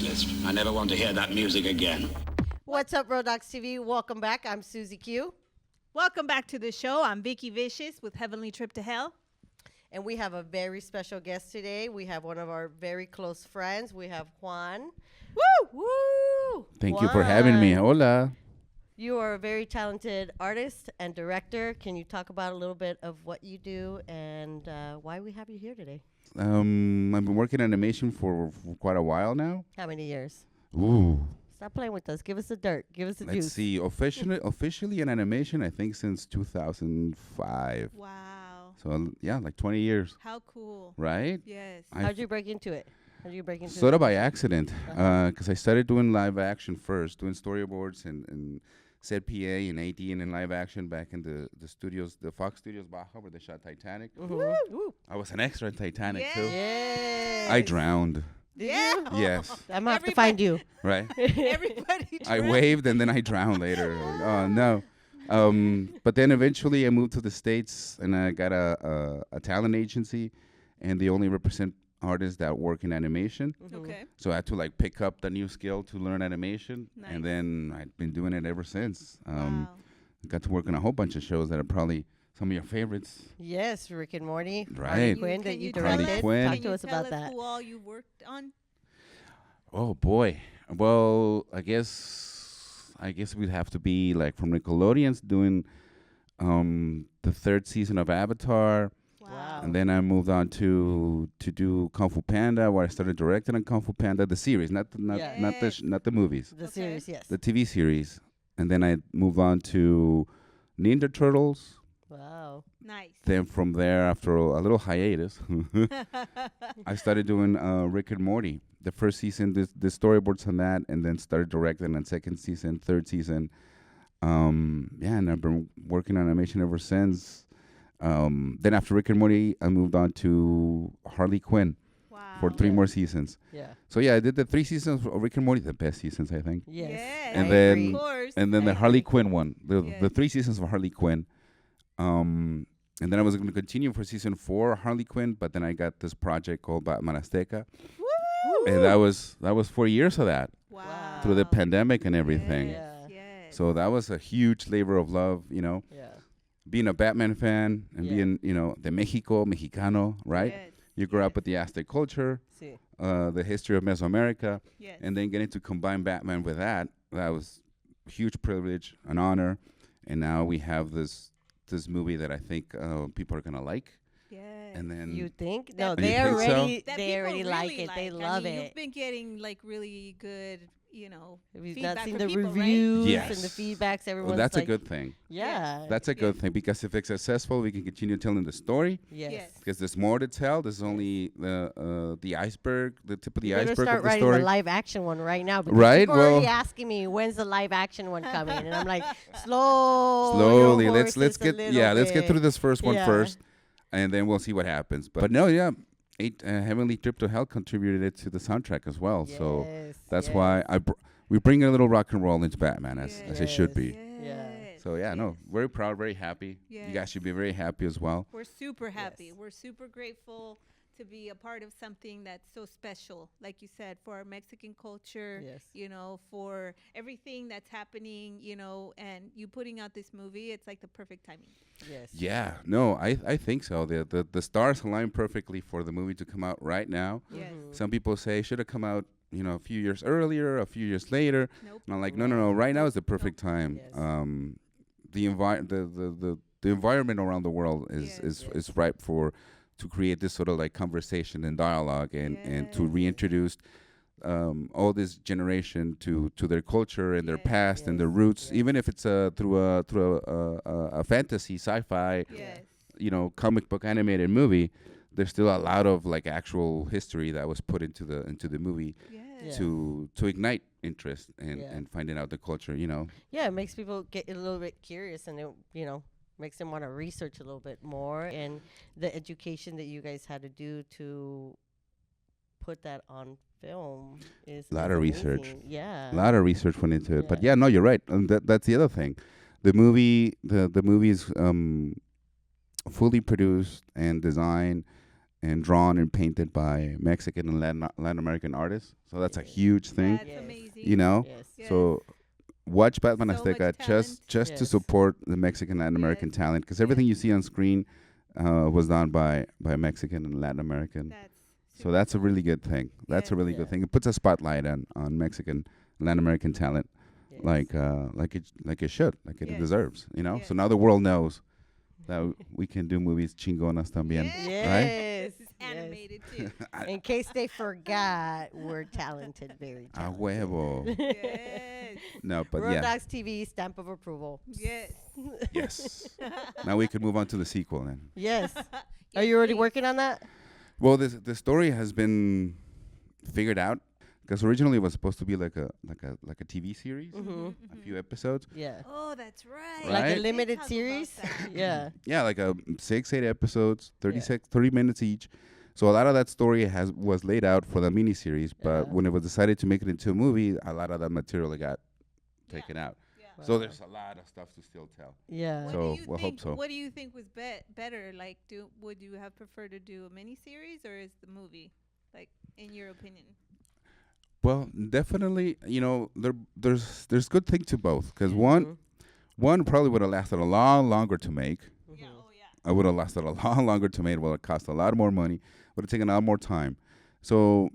blacklist. I never want to hear that music again. What's up, DogsTv? Welcome back. I'm Susie Q. Welcome back to the show. I'm Vicky Vicious with Heavenly Trip to Hell. And we have a very special guest today. We have one of our very close friends. We have Juan. Woo! Woo! Thank you for having me. Hola. You are a very talented artist and director. Can you talk about a little bit of what you do and why we have you here today? I've been working in animation for quite a while now. How many years? Ooh. Stop playing with us. Give us the dirt. Give us the Let's juice. see. Officially in animation, I think since 2005. Wow. So, yeah, like 20 years. How cool. Right? Yes. How'd you break into it? How'd you break into Sort it? of by accident. Because I started doing live action first, doing storyboards and set PA and AD and in live action back in the studios, the Fox Studios Baja, where they shot Titanic. Mm-hmm. I was an extra in Titanic, too. Yes. I drowned. Did Yeah. you? Yes. I'm going to have to find you. Right? Everybody I drowned. waved and then I drowned later. Oh no! But then eventually I moved to the States and I got a talent agency, and they only represent artists that work in animation. Okay. So I had to like pick up the new skill to learn animation, Nice. and then I've been doing it ever since. Wow. Got to work on a whole bunch of shows that are probably some of your favorites. Yes, Rick and Morty. Right. Harley Quinn that Can you tell Harley directed. us- Quinn. Talk can to you us tell about that. who all you worked on? Oh boy. Well, I guess we'd have to be like from Nickelodeon's doing the third season of Avatar. Wow. And then I moved on to do Kung Fu Panda, where I started directing on Kung Fu Panda, the series, not Yes. the movies, The Okay. series, yes. the TV series. And then I moved on to Ninja Turtles. Wow. Nice. Then from there, after a little hiatus, I started doing Rick and Morty. The first season, the storyboards on that, and then started directing on second season, third season. And I've been working on animation ever since. Then after Rick and Morty, I moved on to Harley Quinn Wow. for 3 Yeah. more seasons. Yeah. So yeah, I did the 3 seasons of Rick and Morty, the best seasons, I think. Yes. Yes. And I then- agree. Of course. And then I the Harley agree. Quinn one, the Yes. 3 seasons of Harley Quinn. And then I was going to continue for season 4 Harley Quinn, but then I got this project called Batman Azteca, Woo! and that was 4 years of that Wow. through the pandemic and everything. Yeah. Yes. So that was a huge labor of love, Yeah. being a Batman fan and Yeah. being, the Mexicano, right? Yes. You grew up Yes. with the Aztec culture, See. Mm-hmm. the history of Mesoamerica, Yes. and then getting to combine Batman with that was a huge privilege, an honor. And now we have this movie that I think people are going to like. Yes. And then You think? That No, people- they You think so? already That they people already like really it. They I love mean, it. You've been getting like really good, Have you feedback not seen from the people, right? reviews Yes. and the feedbacks? Everyone's well, that's like, a good thing. Yeah. That's a good thing, because if it's successful, we can continue telling the story. yes. Yes. Because there's more to tell. This is only the iceberg, the tip of the You better iceberg start of the writing story. the live action one right now. Because Right, People are already well- asking me when's the live action one coming, and I'm like, slowly. Slowly, let's let's get let's get through this first one Yeah. first, and then we'll see what happens. But no, yeah, Heavenly Trip to Hell contributed it to the soundtrack as well. So that's why we bring a little rock and roll into Batman as it should be. Yes. So yeah, no, very proud, very happy. You guys Yes. should be very happy as well. We're super happy. Yes. We're super grateful to be a part of something that's so special, like you said, for our Mexican culture, Yes. for everything that's happening, and you putting out this movie, it's like the perfect timing. Yes. Yeah, no, I think so. The stars align perfectly for the movie to come out right now. Yes. Mhm. Some people say it should have come out, a few years earlier, a few years later. Nope. And I'm like, no. Right now is the perfect time. Yes. The environment around the world is Yes. is ripe to create this sort of like conversation and dialogue and to Yes. reintroduce all this generation to their culture and their Yes. past and their Yes. roots, Yes. even if it's through a fantasy, sci-fi, Yes. comic book animated movie. There's still a lot of like actual history that was put into the movie Yes. to ignite interest and Yeah. and finding out the culture. Yeah, it makes people get a little bit curious, and it makes them want to research a little bit more. And the education that you guys had to do to put that on film is Lot of research. amazing. Yeah. A lot of research went into it, but Yeah. yeah, no, you're right, and that's the other thing. The movie is fully produced and designed and drawn and painted by Mexican and Latin American artists. So that's a huge thing, That's Yes. amazing. you know. Yes. Yes. So watch Batman So much Azteca talent. just to Yes. support the Mexican Latin American Yes. talent, because everything you see on screen was done by Mexican and Latin American. That's So super that's a cool. really good thing. That's a Yes. really Yeah. good thing. It puts a spotlight on Mexican Latin American talent, Yes. like it should, like it Yes. deserves. You know. Yes. So now the world knows that we can do movies chingonas también. Yes. Yes. This is animated too. In case they forgot, we're talented, very A talented. huevo. Yes. No, but World yeah, Dogs TV stamp of approval. Yes. yes. Now we can move on to the sequel then. Yes. Are Yes, you already please. working on that? Well, the story has been figured out, because originally it was supposed to be like a TV series, Mm-hmm. a few episodes. Yeah. Oh, that's right. Right? Like Right? a limited Talk about series? that. Yeah. Yeah, like a 6-8 episodes, 30 minutes each. So a lot of that story was laid out for the miniseries, but Yeah. when it was decided to make it into a movie, a lot of that material got taken out. Yeah. So Wow. there's a lot of stuff to still tell. Yeah. What So do you we'll hope think? so. What do you think was better? Like, would you have preferred to do a miniseries or is the movie, like, in your opinion? Well, definitely, there's good thing to both, because Mhm. one probably would have lasted a lot longer to make. Yeah. Mhm. Oh, yeah. I would have lasted a lot longer to make. It would have cost a lot more money. Would have taken a lot more time. So,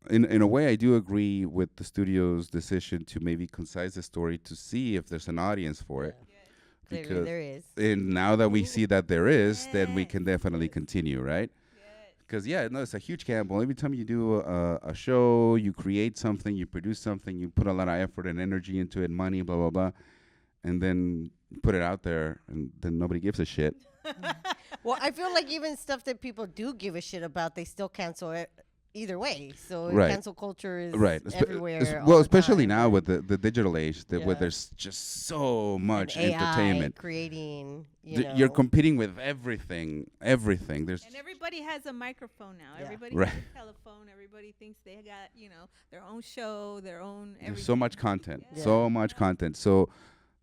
in a way, I do agree with the studio's decision to maybe concise the story to see if there's an audience for it. Yeah. Yes. Clearly Because there is. and now that we see that there is, then we Yes. can definitely continue, right? Yes. Because it's a huge gamble. Every time you do a show, you create something, you produce something, you put a lot of effort and energy into it, money, blah blah blah, and then you put it out there, and then nobody gives a shit. Well, I feel like even stuff that people do give a shit about, they still cancel it either way. So Right. cancel culture is Right. everywhere. all Well, the especially time, now right? with the digital age, where Yeah. there's just so And much AI entertainment. creating, You're competing with everything. Everything. There's And everybody has a microphone now. Yeah. Everybody Right. has a telephone. Everybody thinks they got, their own show, their own everything. there's so much content. Yeah. So much content. So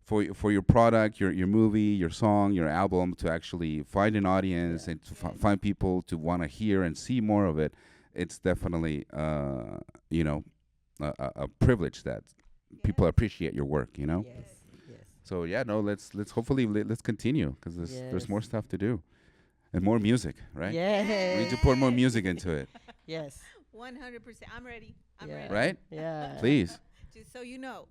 for your product, your movie, your song, your album, to actually find an audience Yeah. and to find people to want to hear and see more of it, it's definitely a privilege that people appreciate your work. Yes. Yes. So yeah, no, let's hopefully let's continue, because there's Yes. more stuff to do, and more music, right? Yes. We need to pour more music into it, Yes. 100%. I'm ready. I'm Yeah. ready. right? Yeah. Please. Just so you know.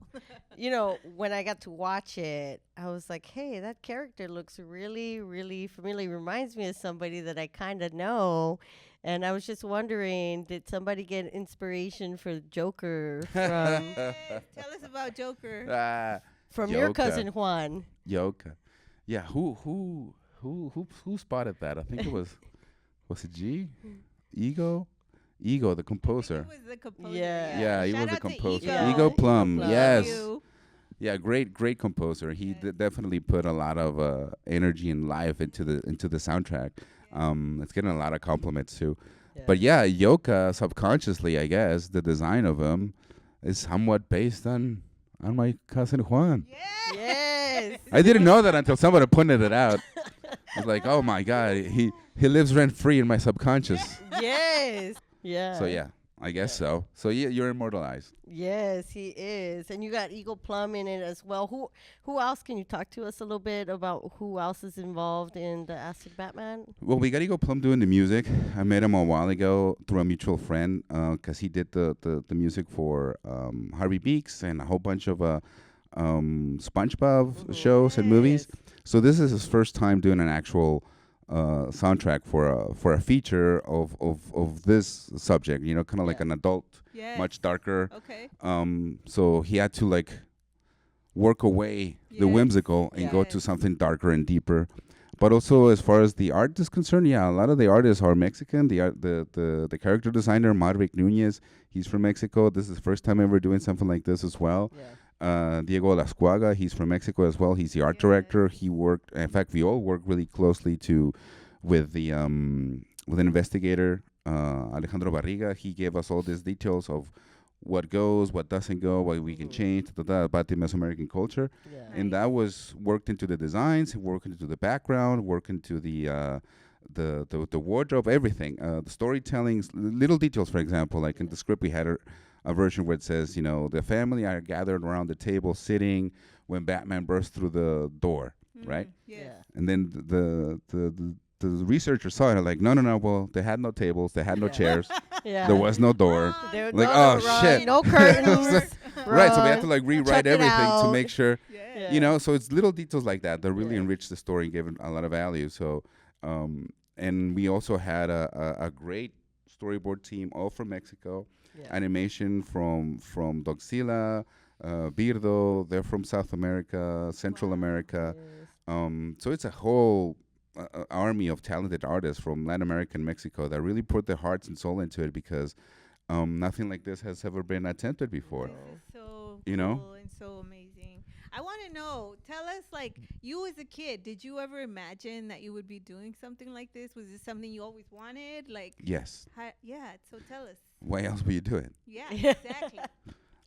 When I got to watch it, I was like, hey, that character looks really, really familiar. Reminds me of somebody that I kind of know. And I was just wondering, did somebody get inspiration for Joker from Yes. Tell us about Joker. from your Joker. cousin Juan? Yoka. Yeah, who spotted that? I think it was it G? Ego, the composer. He was the composer. Yeah. Yeah, he Shout was a out to composer. Yeah. Ego Plum, Plum. yes. You. Yeah, great composer. He Yes. definitely put a lot of energy and life into the soundtrack. It's getting a lot of compliments too. But yeah, Yoka, subconsciously, I guess, the design of him is somewhat based on my cousin Juan. Yes. I didn't know that until somebody pointed it out. I was like, oh my God, he lives rent free in my subconscious. Yes. Yeah. So yeah, I guess so. So yeah, you're immortalized. Yes, he is. And you got Eagle Plum in it as well. Who else? Can you talk to us a little bit about who else is involved in the Aztec Batman? Well, we got Ego Plum doing the music. I met him a while ago through a mutual friend, because he did the music for Harvey Beaks and a whole bunch of SpongeBob shows and movies. So this is his first time doing an actual soundtrack for a feature of this subject. Kind of like Yeah. an adult, Yes. much darker. Okay. So he had to work away the Yes. whimsical and go to Yes. something darker and deeper. But also, as far as the art is concerned, yeah, a lot of the artists are Mexican. The character designer, Marvic Nunez, he's from Mexico. This is the first time ever doing something like this as well. Yeah. Diego Lascuaga, he's from Mexico as well. He's the art director. He worked, in fact, we all worked really closely with an investigator, Alejandro Barriga. He gave us all these details of what goes, what doesn't go, what we can change, about the Mesoamerican culture. Yeah. And that was worked into the designs, worked into the background, worked into the the wardrobe, everything, the storytelling, little details. For example, like in the script, we had a version where it says, the family are gathered around the table, sitting when Batman bursts through the door, right? Yes. And then the researchers saw it and like, no, well, they had no tables, they had no chairs, Yeah. there was no door. There- Like, no, oh, run, shit. No curtains. Right, so we run, had to like rewrite chuck it everything to out. make sure, Yeah. so it's little details like that that really Yeah. enrich the story and give it a lot of value. So, and we also had a great storyboard team, all from Mexico. Yeah. Animation from Dogsila, Birdo, they're from South America, Central America. Yes. So it's a whole army of talented artists from Latin America and Mexico that really put their hearts and soul into it, because nothing like this has ever been attempted before. This is so You know? cool and so amazing. I want to know, tell us, like, you as a kid, did you ever imagine that you would be doing something like this? Was this something you always wanted? Like, Yes. yeah, so tell us. Why else would you do it? Yeah, exactly.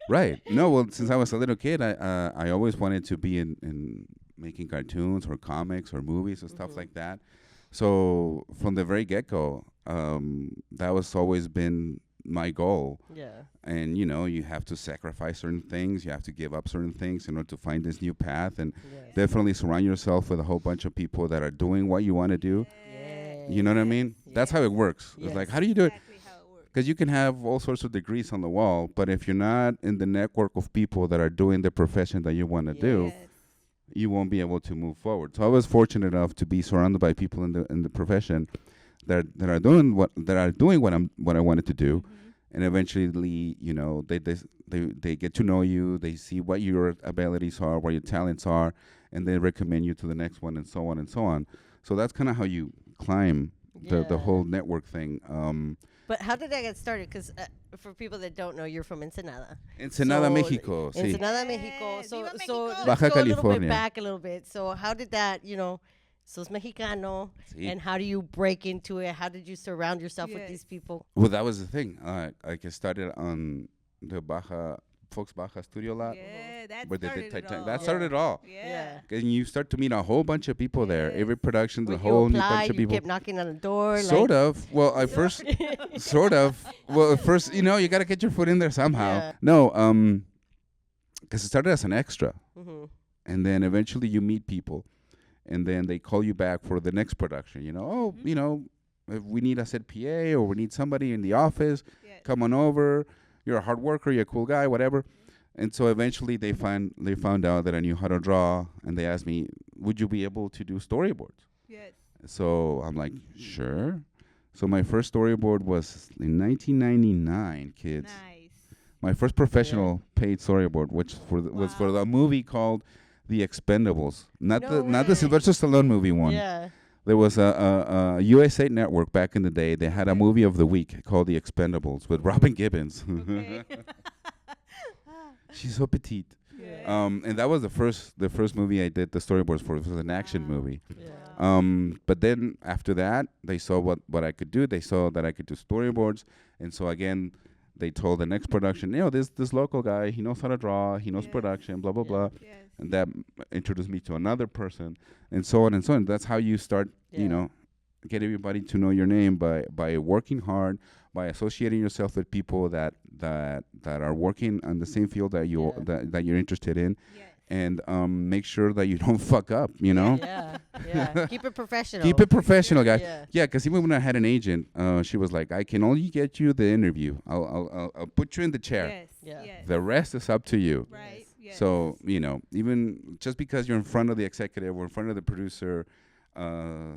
Right. No, well, since I was a little kid, I always wanted to be in making cartoons or comics or movies and stuff like that. So from the very get-go, that was always been my goal. Yeah. And, you have to sacrifice certain things. You have to give up certain things in order to find this new path. And Yes. definitely surround yourself with a whole bunch of people that are doing what you want to do. Yes. You know what I mean? That's how it works. It's like, how do you do it? Exactly how it works. Because you can have all sorts of degrees on the wall, but if you're not in the network of people that are doing the profession that you want to do, Yes. you won't be able to move forward. So I was fortunate enough to be surrounded by people in the profession that are doing what I wanted to do, and eventually, they get to know you. They see what your abilities are, what your talents are, and they recommend you to the next one, and so on and so on. So that's kind of how you climb the Yeah. whole network thing. But how did that get started? Because for people that don't know, you're from Ensenada. Ensenada, So, Mexico. Sí. Ensenada, Mexico. Yes, So, Viva so Mexico. let's Baja go a little California. bit back a little bit. So how did that, sos Mexicano, Sí. and how do you break into it? How did you surround yourself with Yes. these people? Well, that was the thing. I started on the Fox Baja studio lot, Yeah, that where they started did it Titanic. all. That started it all. Yeah. Yeah. And you start to meet a whole bunch of people there. Yes. Every production, When a you whole new applied, bunch of you people. kept knocking on the door. Sort like, of. Well, I first, sort of. Well, at first, you got to get your foot in there somehow. Yeah. No, because it started as an extra, Mhm. and then eventually you meet people, and then they call you back for the next production. If we need a set PA or we need somebody in the office, Yes. come on over. You're a hard worker. You're a cool guy. Whatever. And so eventually they found out that I knew how to draw, and they asked me, "Would you be able to do storyboards?" Yes. So I'm like, "Sure." So my first storyboard was in 1999, kids. Nice. My first professional paid storyboard, which was for the movie called The Expendables, not No the way. Sylvester Stallone movie one. Yeah. There was a USA Network back in the day. They had a movie of the week called The Expendables with Robin Gibbons. Okay. She's so petite. Yeah. And that was the first movie I did the storyboards for. It was an action movie. Yeah. But then after that, they saw what I could do. They saw that I could do storyboards, and so again, they told the next production, this local guy, he knows how to draw, he knows Yes. production, blah blah Yeah. blah, Yes. and that introduced me to another person, and so on and so on. That's how you start, Yeah. get everybody to know your name by working hard, by associating yourself with people that are working on the same field that that you're interested in, Yes. and make sure that you don't fuck up. Yeah. Yeah. Keep it professional. Keep it professional, guys. Yeah. Yeah, because even when I had an agent, she was like, "I can only get you the interview. I'll put you in the chair. Yes. Yeah. Yes. The rest is up to you." Right. Yes. So even just because you're in front of the executive or in front of the producer,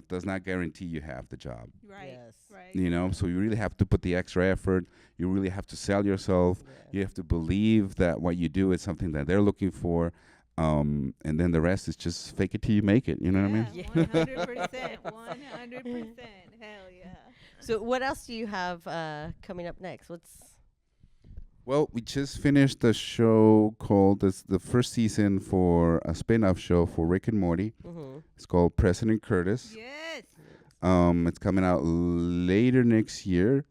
does not guarantee you have the job. Right. Yes. Right. So you really have to put the extra effort. You really have to sell yourself. Yeah. You have to believe that what you do is something that they're looking for. And then the rest is just fake it till you make it. You know what I mean? Yeah, 100%. 100%. Hell yeah. So what else do you have coming up next? Well, we just finished the show called the first season for a spin-off show for Rick and Morty. Mhm. It's called President Curtis. Yes. It's coming out later next year.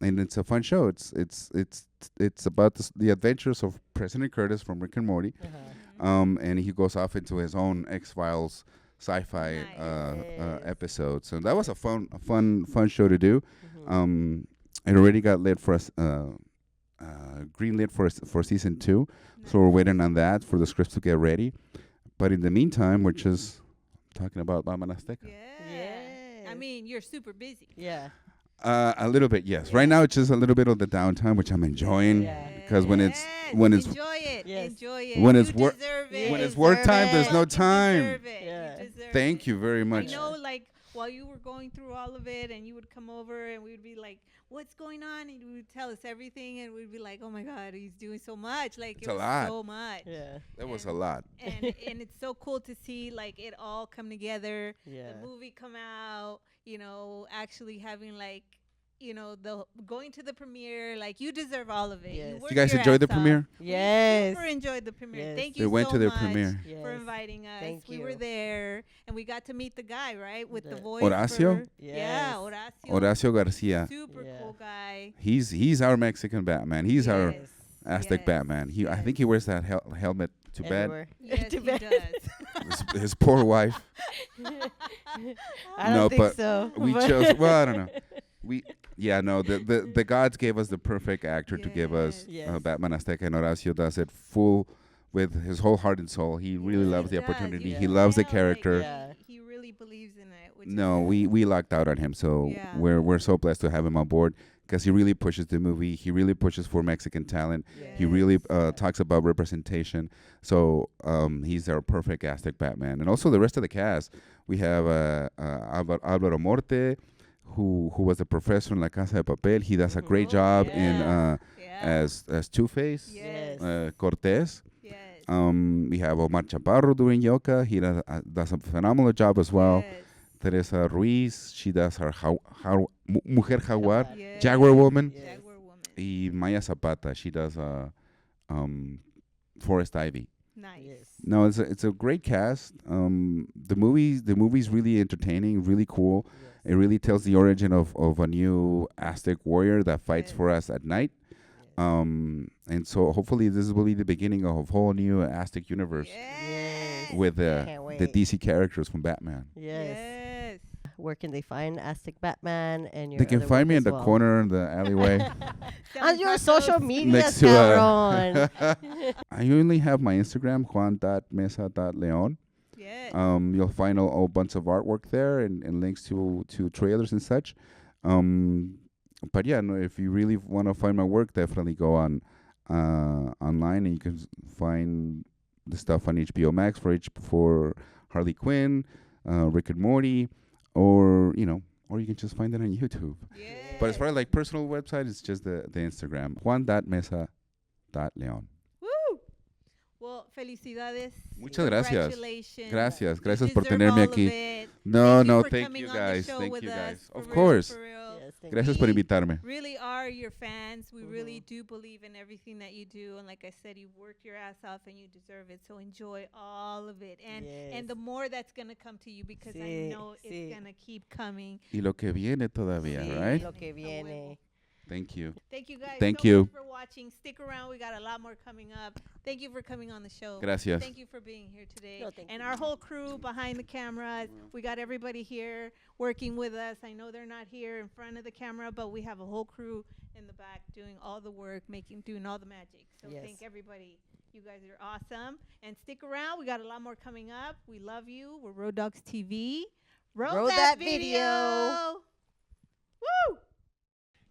And it's a fun show. It's about the adventures of President Curtis from Rick and Morty. Uh-huh. And he goes off into his own X-Files sci-fi Nice. episodes. So that was a fun show to do. Mhm. It already got lit for us. Green lit for season 2, so we're waiting on that for the scripts to get ready. But in the meantime, we're just talking about Batman Azteca. Yeah. I mean, you're super busy. Yeah. A little bit, yes. Right now, it's just a little bit of the downtime, which I'm enjoying. Yeah. Because when it's enjoy it. Yes. Enjoy it. when it's You work deserve it. when You it's work deserve time, there's it. no You time. deserve it. Yeah. You deserve Thank it. you very I much. know, like, while you were going through all of it, and you would come over, and we would be like, "What's going on?" And you would tell us everything, and we'd be like, "Oh my God, he's doing so much! Like, It's it a was lot. so much." Yeah. That was a lot. And it's so cool to see like it all come together. Yeah. The movie come out, actually having like, the going to the premiere. Like, you deserve all of it. Yes. worked You guys your enjoyed the ass off. premiere? We Yes. super enjoyed the premiere. Yes. Thank They you went so to their much premiere. for Yes. inviting us. Thank We were you. there, and we got to meet the guy, right, with the The- voice. Horacio? for- Yeah, Yes. Horacio. Horacio Garcia. Super Yeah. cool guy. He's our Mexican Batman. He's our Yes. Aztec Yes. Batman. I think he wears that helmet to bed. Everywhere. Yes, To he bed. does. His poor wife. I don't No, think but so. We but- chose. Well, I don't know. The gods gave us the perfect actor to give us Yes. Batman Azteca, and Horacio does it full with his whole heart and soul. He really loves the does. opportunity. You He can loves the tell, like, character. Yeah. he really believes in it. Which No, is, we lucked out on him, so Yeah. we're so blessed to have him on board because he really pushes the movie. He really pushes for Mexican talent. He really talks about representation. So he's our perfect Aztec Batman, and also the rest of the cast. We have Álvaro Morte, who was the professor in La Casa de Papel. He does a great Mhm. job Yeah. in yeah. as Two-Face, Yes. Cortez. Yes. We have Omar Chaparro doing Yoka. He does a phenomenal job as well. Yes. Teresa Ruiz, she does her Mujer Jaguar, Yes. Jaguar Woman. Yes. Jaguar woman. Y Maya Zapata, she does Forest Ivy. Nice. Yes. No, it's a great cast. The movie's really entertaining, really cool. It really tells the origin of a new Aztec warrior that fights Yes. for us at night. And so hopefully this will be the beginning of a whole new Aztec universe Yes. with Can't the wait. DC characters from Batman. Yes. Yes. Where can they find Aztec Batman and your They can other find work me in as the well? corner in the alleyway. On your social media, Next to Caron. I only have my Instagram, Juan.Meza.Leon. Yes. You'll find a whole bunch of artwork there and links to trailers and such. But yeah, no, if you really want to find my work, definitely go on online, and you can find the stuff on HBO Max for Harley Quinn, Rick and Morty, or you can just find it on YouTube. Yes. But as far as like personal website, it's just the Instagram, Juan.Meza.Leon. Woo! Well, felicidades. Muchas gracias. Congratulations. Gracias You Gracias por deserve tenerme all of aquí. it. No, for thank coming you on the guys. show Thank with you us, guys. for Of real, course. for real. Yes, thank Gracias por We invitarme. really are your fans. We really do believe in everything that you do, and like I said, you've worked your ass off and you deserve it. So enjoy all of it, and Yes. the more that's gonna come to you, because I Sí, know sí. it's gonna keep coming. Y lo que viene todavía, Sí, right? lo que A huevo. viene. Thank you. Thank you guys. Thank so you. much for watching. Stick around. We got a lot more coming up. Thank you for coming on the show. Gracias. Thank you for being here today. No, thank and you. our whole crew behind the cameras. We got everybody here working with us. I know they're not here in front of the camera, but we have a whole crew in the back doing all the work, doing all the magic. So Yes. thank everybody. You guys are awesome. And stick around. We got a lot more coming up. We love you. We're Road Dogs TV. Roll that video. Woo!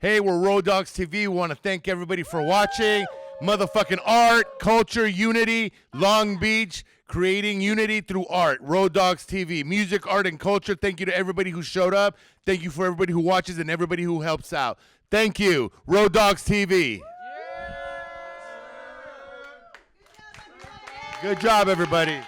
Hey, we're Road Dogs TV. We want to thank everybody for watching. Motherfucking art, culture, unity, Long Beach, creating unity through art. Road Dogs TV, music, art, and culture. Thank you to everybody who showed up. Thank you for everybody who watches and everybody who helps out. Thank you, Road Dogs TV. Good job, everybody.